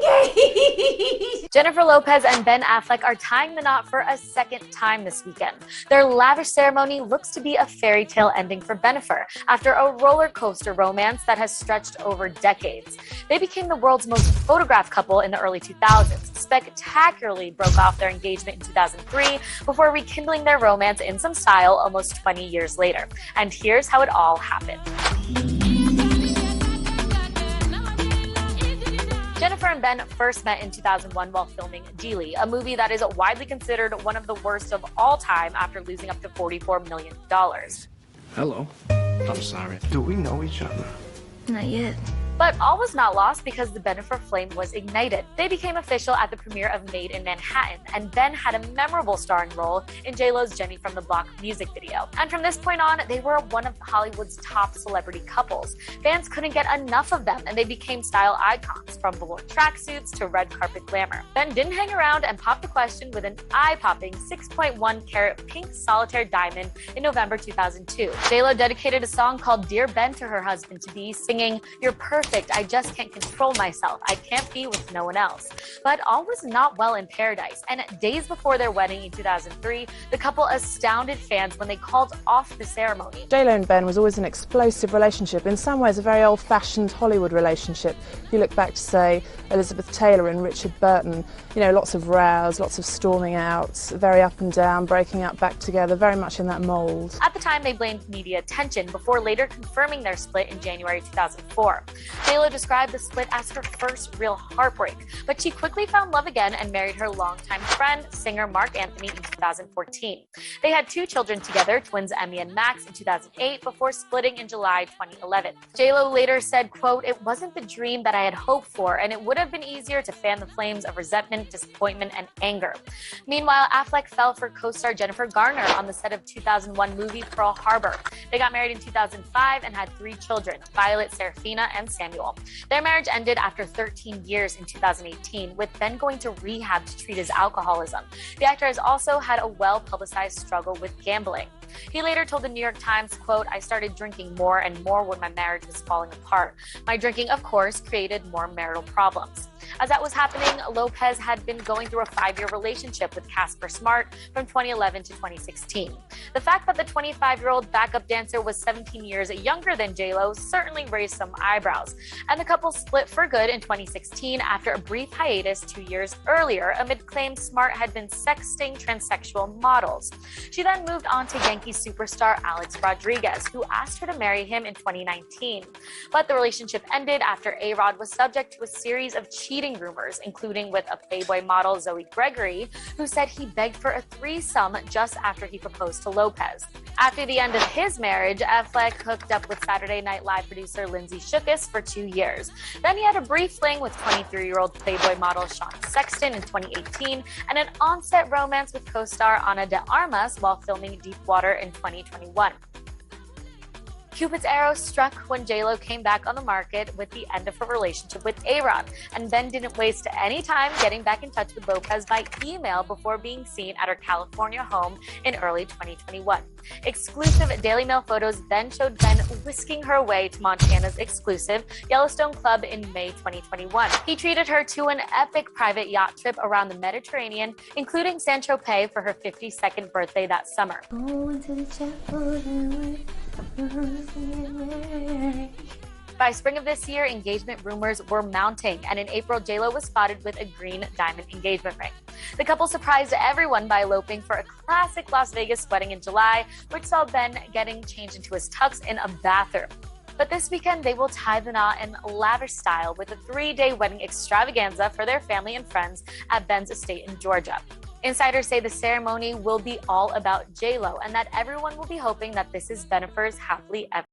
engaged! Jennifer Lopez and Ben Affleck are tying the knot for a second time this weekend. Their lavish ceremony looks to be a fairy tale ending for Bennifer after a roller coaster romance that has stretched over decades. They became the world's most photographed couple in the early 2000s, spectacularly broke off their engagement in 2003 before rekindling their romance in some style almost 20 years later. And here's how it all happened. Jennifer and Ben first met in 2001 while filming Geely, a movie that is widely considered one of the worst of all time after losing up to $44 million. Hello. I'm sorry. Do we know each other? Not yet. But all was not lost because the Bennifer flame was ignited. They became official at the premiere of Made in Manhattan, and Ben had a memorable starring role in J.Lo's Jenny from the Block music video. And from this point on, they were one of Hollywood's top celebrity couples. Fans couldn't get enough of them, and they became style icons, from velour tracksuits to red carpet glamour. Ben didn't hang around and popped the question with an eye-popping 6.1 carat pink solitaire diamond in November 2002. J.Lo dedicated a song called Dear Ben to her husband-to-be, singing, "You're perfect, I just can't control myself. I can't be with no one else." But all was not well in paradise, and days before their wedding in 2003, the couple astounded fans when they called off the ceremony. J.Lo and Ben was always an explosive relationship, in some ways a very old-fashioned Hollywood relationship. If you look back to, say, Elizabeth Taylor and Richard Burton, you know, lots of rows, lots of storming out, very up and down, breaking up, back together, very much in that mold. At the time, they blamed media attention before later confirming their split in January 2004. J.Lo described the split as her first real heartbreak, but she quickly found love again and married her longtime friend, singer Mark Anthony, in 2014. They had 2 children together, twins Emmy and Max, in 2008 before splitting in July 2011. J.Lo later said, quote, "It wasn't the dream that I had hoped for, and it would have been easier to fan the flames of resentment, disappointment, and anger." Meanwhile, Affleck fell for co-star Jennifer Garner on the set of 2001 movie Pearl Harbor. They got married in 2005 and had 3 children, Violet, Serafina, and Samuel. Their marriage ended after 13 years in 2018, with Ben going to rehab to treat his alcoholism. The actor has also had a well-publicized struggle with gambling. He later told the New York Times, quote, "I started drinking more and more when my marriage was falling apart. My drinking, of course, created more marital problems." As that was happening, Lopez had been going through a 5-year relationship with Casper Smart from 2011 to 2016. The fact that the 25-year-old backup dancer was 17 years younger than J.Lo certainly raised some eyebrows. And the couple split for good in 2016 after a brief hiatus 2 years earlier amid claims Smart had been sexting transsexual models. She then moved on to Yankee superstar Alex Rodriguez, who asked her to marry him in 2019. But the relationship ended after A-Rod was subject to a series of cheating rumors, including with a Playboy model, Zoe Gregory, who said he begged for a threesome just after he proposed to Lopez. After the end of his marriage, Affleck hooked up with Saturday Night Live producer Lindsay Shookus for 2 years. Then he had a brief fling with 23-year-old Playboy model Sean Sexton in 2018 and an on-set romance with co-star Ana de Armas while filming Deepwater in 2021. Cupid's arrow struck when J.Lo came back on the market with the end of her relationship with A-Rod, and Ben didn't waste any time getting back in touch with Lopez by email before being seen at her California home in early 2021. Exclusive Daily Mail photos then showed Ben whisking her away to Montana's exclusive Yellowstone Club in May 2021. He treated her to an epic private yacht trip around the Mediterranean, including Saint-Tropez for her 52nd birthday that summer. By spring of this year, engagement rumors were mounting, and in April, J.Lo was spotted with a green diamond engagement ring. The couple surprised everyone by eloping for a classic Las Vegas wedding in July, which saw Ben getting changed into his tux in a bathroom. But this weekend, they will tie the knot in lavish style with a 3-day wedding extravaganza for their family and friends at Ben's estate in Georgia. Insiders say the ceremony will be all about J.Lo and that everyone will be hoping that this is Bennifer's happily ever